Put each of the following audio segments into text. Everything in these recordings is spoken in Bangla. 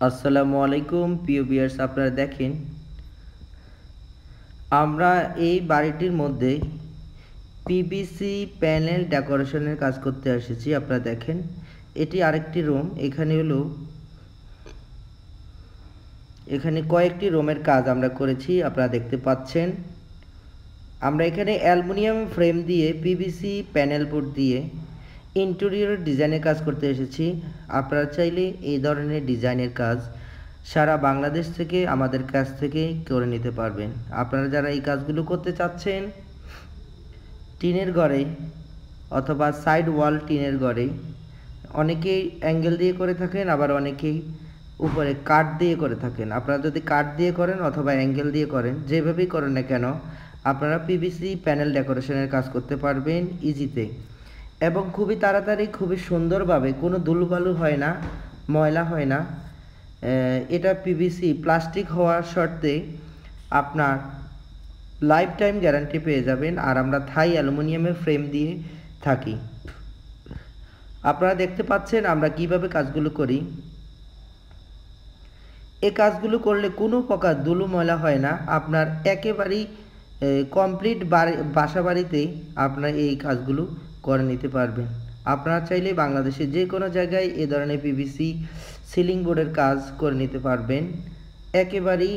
আসসালামু আলাইকুম প্রিয় ভিউয়ার্স, আপনারা দেখেন আমরা এই বাড়িটির মধ্যে পিভিসি প্যানেল ডেকোরেশনের কাজ করতে এসেছি। আপনারা দেখেন এটি আরেকটি রুম। এখানে কয়েকটি রুমের কাজ আমরা করেছি, আপনারা দেখতে পাচ্ছেন। আমরা এখানে অ্যালুমিনিয়াম ফ্রেম দিয়ে পিভিসি প্যানেল বোর্ড দিয়ে ইন্টেরিয়র ডিজাইনের কাজ করতে এসেছি। আপনারা চাইলে এই ধরনের ডিজাইনের কাজ সারা বাংলাদেশ থেকে আমাদের কাছ থেকে করে নিতে পারবেন। আপনারা যারা এই কাজগুলো করতে চাচ্ছেন টিনের ঘরে অথবা সাইড ওয়াল টিনের ঘরে, অনেকেই অ্যাঙ্গেল দিয়ে করে থাকেন, আবার অনেকেই উপরে কাঠ দিয়ে করে থাকেন। আপনারা যদি কাঠ দিয়ে করেন অথবা অ্যাঙ্গেল দিয়ে করেন, যেভাবেই করেন না কেন আপনারা পিভিসি প্যানেল ডেকোরেশনের কাজ করতে পারবেন ইজিতে এবং খুবই তাড়াতাড়ি, খুবই সুন্দরভাবে। কোনো ধুলোবালু হয় না, ময়লা হয় না। এটা পিভিসি প্লাস্টিক হওয়ার শর্তে আপনার লাইফ টাইম গ্যারান্টি পেয়ে যাবেন। আর আমরা থাই অ্যালুমিনিয়ামের ফ্রেম দিয়ে থাকি। আপনারা দেখতে পাচ্ছেন আমরা কিভাবে কাজগুলো করি। এই কাজগুলো করলে কোনো প্রকার ধুলো ময়লা হয় না। আপনার একেবারেই কমপ্লিট বাসা বাড়িতে আপনারা এই কাজগুলো করে নিতে পারবেন। আপনারা চাইলে বাংলাদেশের যে কোনো জায়গায় এ ধরনের পিভিসি সিলিং বোর্ডের কাজ করে নিতে পারবেন। একেবারেই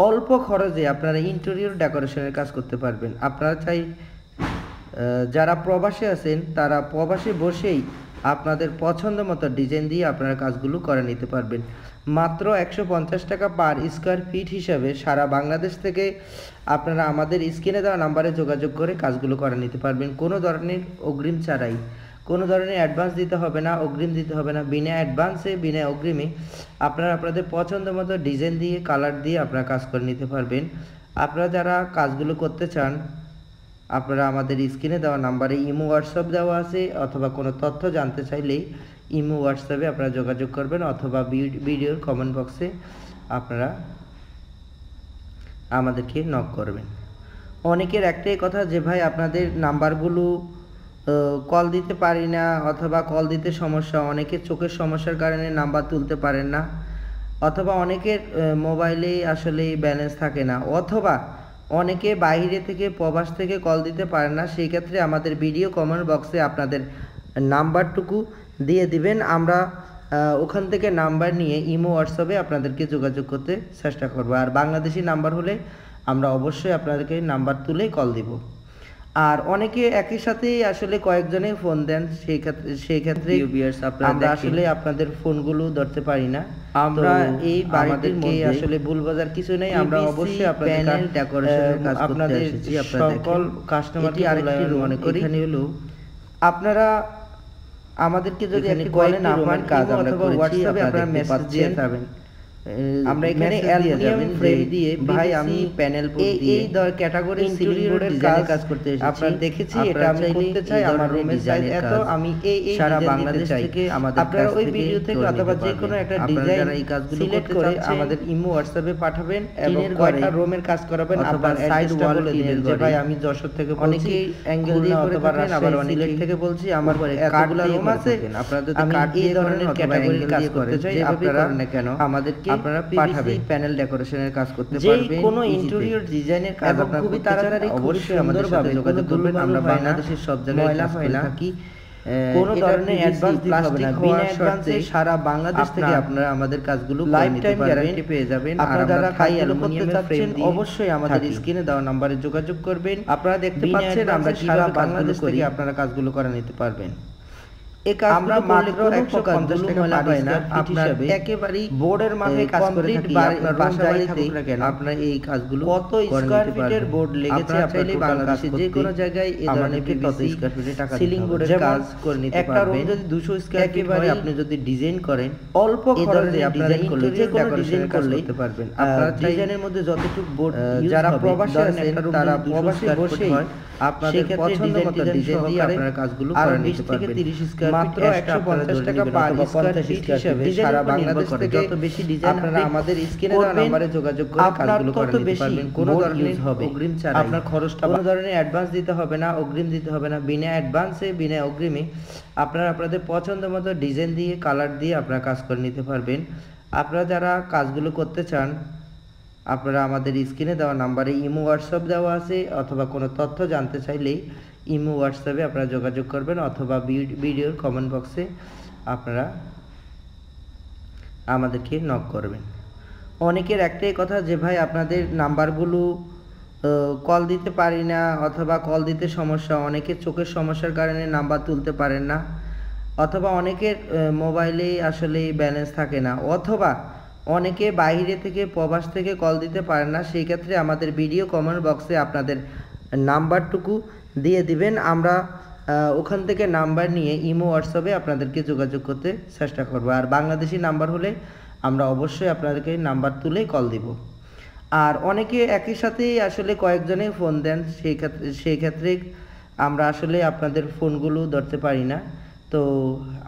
অল্প খরচে আপনারা ইন্টেরিয়র ডেকোরেশনের কাজ করতে পারবেন। আপনারা যারা প্রবাসে আছেন তারা প্রবাসে বসেই আপনাদের পছন্দ মতো ডিজাইন দিয়ে আপনারা কাজগুলো করে নিতে পারবেন। মাত্র 150 টাকা পার স্কোয়ার ফিট হিসাবে সারা বাংলাদেশ থেকে আপনারা আমাদের স্ক্রিনে দেওয়া নাম্বারে যোগাযোগ করে কাজগুলো করে নিতে পারবেন। কোনো ধরনের অগ্রিম ছাড়াই, কোনো ধরনের অ্যাডভান্স দিতে হবে না, অগ্রিম দিতে হবে না। বিনা অ্যাডভান্সে, বিনা অগ্রিমে আপনারা আপনাদের পছন্দ মতো ডিজাইন দিয়ে, কালার দিয়ে আপনারা কাজ করে নিতে পারবেন। আপনারা যারা কাজগুলো করতে চান আপনারা আমাদের স্ক্রিনে দেওয়া নাম্বারে ইমো হোয়াটসঅ্যাপ দেওয়া আছে, অথবা কোনো তথ্য জানতে চাইলেই ইমো হোয়াটসঅ্যাপে আপনারা যোগাযোগ করবেন, অথবা ভিডিওর কমেন্ট বক্সে আপনারা আমাদেরকে নক করবেন। অনেকের একটাই কথা যে ভাই আপনাদের নাম্বারগুলো কল দিতে পারি না, অথবা কল দিতে সমস্যা, অনেকের চোখের সমস্যার কারণে নাম্বার তুলতে পারেন না, অথবা অনেকের মোবাইলে আসলে ব্যালেন্স থাকে না, অথবা অনেকে বাইরে থেকে প্রবাস থেকে কল দিতে পারে না। সেই ক্ষেত্রে আমাদের ভিডিও কমেন্ট বক্সে আপনাদের নাম্বারটুকু দিয়ে দিবেন। আমরা ওখান থেকে নাম্বার নিয়ে ইমো হোয়াটসঅ্যাপে আপনাদেরকে যোগাযোগ করতে চেষ্টা করব। আর বাংলাদেশি নাম্বার হলে আমরা অবশ্যই আপনাদেরকে নাম্বার তুলে কল দিব। আর অনেকে একই সাথেই আসলে কয়েকজনে ফোন দেন, সেই ক্ষেত্রে আমরা আসলে আপনাদের ফোনগুলো ধরতে পারি না। আমরা এই বাড়িটিকে আসলে ভুলবাজার কিছু নেই, আমরা অবশ্যই আপনাদের ডেকোরেশনের কাজ করতে এসেছি। সকল কাস্টমারকে আরেকটি মনে করি, এখানে হলো আপনারা আমাদেরকে যদি একটু বলেন আমার কাজ আমরা করেছি, হোয়াটসঅ্যাপে আপনারা মেসেজ দিয়ে যাবেন। আমরা এখানে অ্যালুমিনিয়াম ফ্রেম দিয়ে ভাই আমি প্যানেল বোর্ড দিয়ে এই ক্যাটাগরি সিলিং বোর্ডের কাজ করতে এসেছি। আপনারা দেখেছি এটা আমি করতে চাই, আমার রুমের সাইজ এত, আমি এই সারা বাংলাদেশ থেকে আমাদের আপনারা ওই ভিডিও থেকে অথবা যে কোনো একটা ডিজাইন এই কাজগুলো সিলেক্ট করে আমাদের ইমো হোয়াটসঅ্যাপে পাঠাবেন এবং কয়টা রুমের কাজ করাবেন আপনার সাইড ওয়াল দিবেন যে ভাই আমি যশোর থেকে বলছি, অনেকেই অ্যাঙ্গেল দিয়ে করে থাকেন, আবার অনেকে সিলেক্ট থেকে বলছি আমার এতগুলো রুম আছে। আপনারা যদি কাট এই ধরনের ক্যাটাগরির কাজ করতে চাই আপনারা না কেন আমাদেরকে আপনারা পিভিসি প্যানেল ডেকোরেশনের কাজ করতে পারবেন। যে কোনো ইন্টেরিয়র ডিজাইনের কাজ আপনারা খুবই তাড়াতাড়ি, অবশ্যই আমাদের সাথে যোগাযোগ করবেন। আমরা বাংলাদেশের সব জায়গায় ময়লা হয় না, কোনো ধরনের অ্যাডভান্স দিতে হবে না, বিনা অ্যাডভান্সে সারা বাংলাদেশ থেকে আপনারা আমাদের কাজগুলো লাইফ টাইম গ্যারান্টি পেয়ে যাবেন। আপনারা যারা থাই অ্যালুমিনিয়ামের ফ্রেম অবশ্যই আমাদের স্ক্রিনে দেওয়া নম্বরে যোগাযোগ করবেন। আপনারা দেখতে পাচ্ছেন আমরা সারা বাংলাদেশ থেকে আপনারা কাজগুলো করে নিতে পারবেন। আমরা মাত্র 150 টাকা পাই না, আপনার একেবারেই বোর্ডের মাপে কাজ করে থাকি। আপনার বাসায় থাকুক না কেন আপনার এই কাজগুলো কত স্কয়ার ফিটের বোর্ড লেগেছে আপনারা বাংলাদেশে যে কোনো জায়গায় এই ধরনের পিভিসি স্কয়ার ফিটে টাকা সিলিং বোর্ডের কাজ করে নিতে পারবেন। একটা রুম যদি 200 স্কয়ার ফিট হয়, আপনি যদি ডিজাইন করেন অল্প খরচে আপনারা যে কোনো ডিজাইন করতে পারবেন। আপনারা ডিজাইনের মধ্যে যতটুকু বোর্ড যারা প্রবাসী আছেন তারা প্রবাসী বসে আপনাদের পছন্দ মতো ডিজাইন দিয়ে আপনারা কাজগুলো করে নিতে পারবেন। 20 থেকে 30 স্কয়ার মাত্র 150 টাকা পার স্কয়ার ফিট হিসেবে সারা বাংলাদেশ থেকে যত বেশি ডিজাইন আপনারা আমাদের স্ক্রিনে দেওয়া নম্বরে যোগাযোগ করে কাজগুলো করে নিতে পারবেন। কোনো ধরনের অগ্রিম ছাড়াই আপনার খরচটা কোনো ধরনের অ্যাডভান্স দিতে হবে না, অগ্রিম দিতে হবে না। বিনা অ্যাডভান্সে বিনা অগ্রিমে আপনারা আপনাদের পছন্দ মতো ডিজাইন দিয়ে কালার দিয়ে আপনারা কাজ করে নিতে পারবেন। আপনারা যারা কাজগুলো করতে চান আপনারা আমাদের স্ক্রিনে দেওয়া নাম্বারে ইমো হোয়াটসঅ্যাপ দেওয়া আছে, অথবা কোনো তথ্য জানতে চাইলেই ইমো হোয়াটসঅ্যাপে আপনারা যোগাযোগ করবেন, অথবা ভিডিওর কমেন্ট বক্সে আপনারা আমাদেরকে নক করবেন। অনেকের একটাই কথা যে ভাই আপনাদের নাম্বারগুলো কল দিতে পারি না, অথবা কল দিতে সমস্যা, অনেকের চোখের সমস্যার কারণে নাম্বার তুলতে পারেন না, অথবা অনেকের মোবাইলে আসলে ব্যালেন্স থাকে না, অথবা অনেকে বাইরে থেকে প্রবাস থেকে কল দিতে পারেন না। সেই ক্ষেত্রে আমাদের ভিডিও কমেন্ট বক্সে আপনাদের নাম্বারটুকু দিয়ে দিবেন, আমরা ওখান থেকে নাম্বার নিয়ে ইমো হোয়াটসঅ্যাপে আপনাদেরকে যোগাযোগ করতে চেষ্টা করব। আর বাংলাদেশি নাম্বার হলে আমরা অবশ্যই আপনাদেরকে নাম্বার তুলে কল দিব। আর অনেকে একই সাথেই আসলে কয়েকজনে ফোন দেন, সেই ক্ষেত্রে আমরা আসলে আপনাদের ফোনগুলো ধরতে পারি না। তো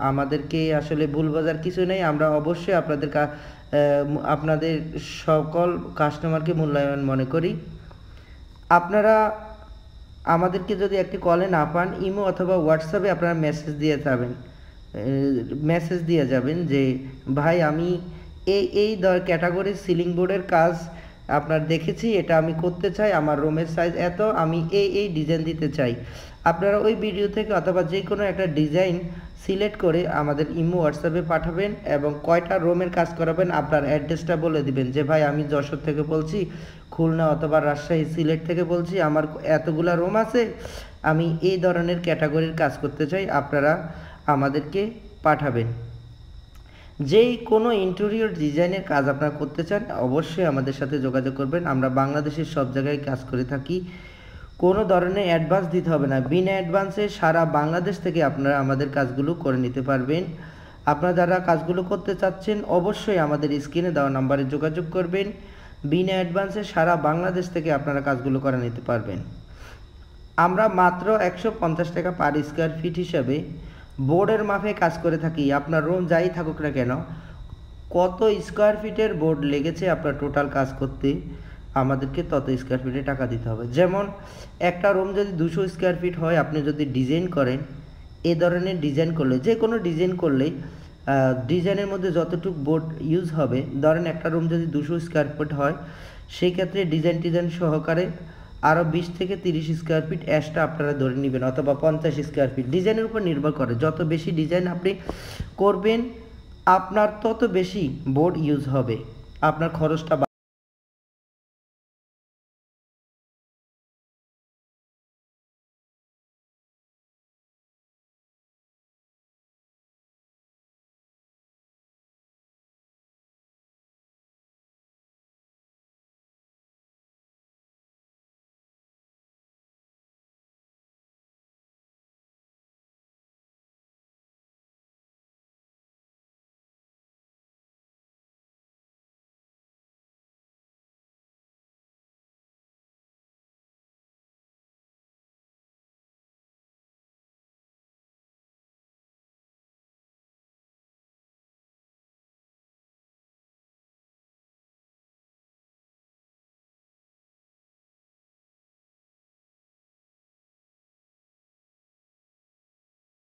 আমাদেরকে আসলে ভুল বোঝার কিছু নেই, আমরা অবশ্যই আপনাদের সকল কাস্টমারকে মূল্যায়ন মনে করি। আপনারা আমাদেরকে যদি একটি কলে না পান, ইমো অথবা হোয়াটসঅ্যাপে আপনারা মেসেজ দিয়ে যাবেন যে ভাই আমি এই ক্যাটাগরির সিলিং বোর্ডের কাজ আপনার দেখেছি, এটা আমি করতে চাই, আমার রুমের সাইজ এত, আমি এই ডিজাইন দিতে চাই। আপনারা ওই ভিডিও থেকে অথবা যে কোনো একটা ডিজাইন সিলেক্ট করে আমাদের ইমো হোয়াটসঅ্যাপে পাঠাবেন, এবং কয়টা রুমের কাজ করাবেন আপনার অ্যাড্রেসটা বলে দিবেন যে ভাই আমি যশোর থেকে বলছি, খুলনা অথবা রাজশাহী সিলেট থেকে বলছি, আমার এতগুলা রুম আছে, আমি এই ধরনের ক্যাটাগরির কাজ করতে চাই, আপনারা আমাদেরকে পাঠাবেন। যেই কোনো ইন্টেরিয়র ডিজাইনের কাজ আপনারা করতে চান অবশ্যই আমাদের সাথে যোগাযোগ করবেন। আমরা বাংলাদেশের সব জায়গায় কাজ করে থাকি, কোনো ধরনের অ্যাডভান্স দিতে হবে না, বিনা অ্যাডভান্সে সারা বাংলাদেশ থেকে আপনারা আমাদের কাজগুলো করে নিতে পারবেন। আপনারা যারা কাজগুলো করতে চাচ্ছেন অবশ্যই আমাদের স্ক্রিনে দেওয়া নাম্বারে যোগাযোগ করবেন, বিনা অ্যাডভান্সে সারা বাংলাদেশ থেকে আপনারা কাজগুলো করে নিতে পারবেন। আমরা মাত্র 150 টাকা পার স্কয়ার ফিট হিসাবে বোর্ডের মাপে কাজ করে থাকি। আপনার রুম যাই থাকুক না কেন, কত স্কয়ার ফিটের বোর্ড লেগেছে আপনার টোটাল কাজ করতে, আমাদেরকে তত স্কয়ার ফিটে টাকা দিতে হবে। যেমন একটা রুম যদি 200 স্কয়ার ফিট হয়, আপনি যদি ডিজাইন করেন, এ ধরনের ডিজাইন করলে, যে কোনো ডিজাইন করলেই ডিজাইনের মধ্যে যতটুকু বোর্ড ইউজ হবে, ধরেন একটা রুম যদি 200 স্কয়ার ফিট হয়, সেই ক্ষেত্রে ডিজাইন সহকারে আরও 20 থেকে 30 স্কয়ার ফিট এক্সট্রা আপনারা ধরে নেবেন, অথবা 50 স্কয়ার ফিট, ডিজাইনের উপর নির্ভর করে। যত বেশি ডিজাইন আপনি করবেন আপনার তত বেশি বোর্ড ইউজ হবে, আপনার খরচটা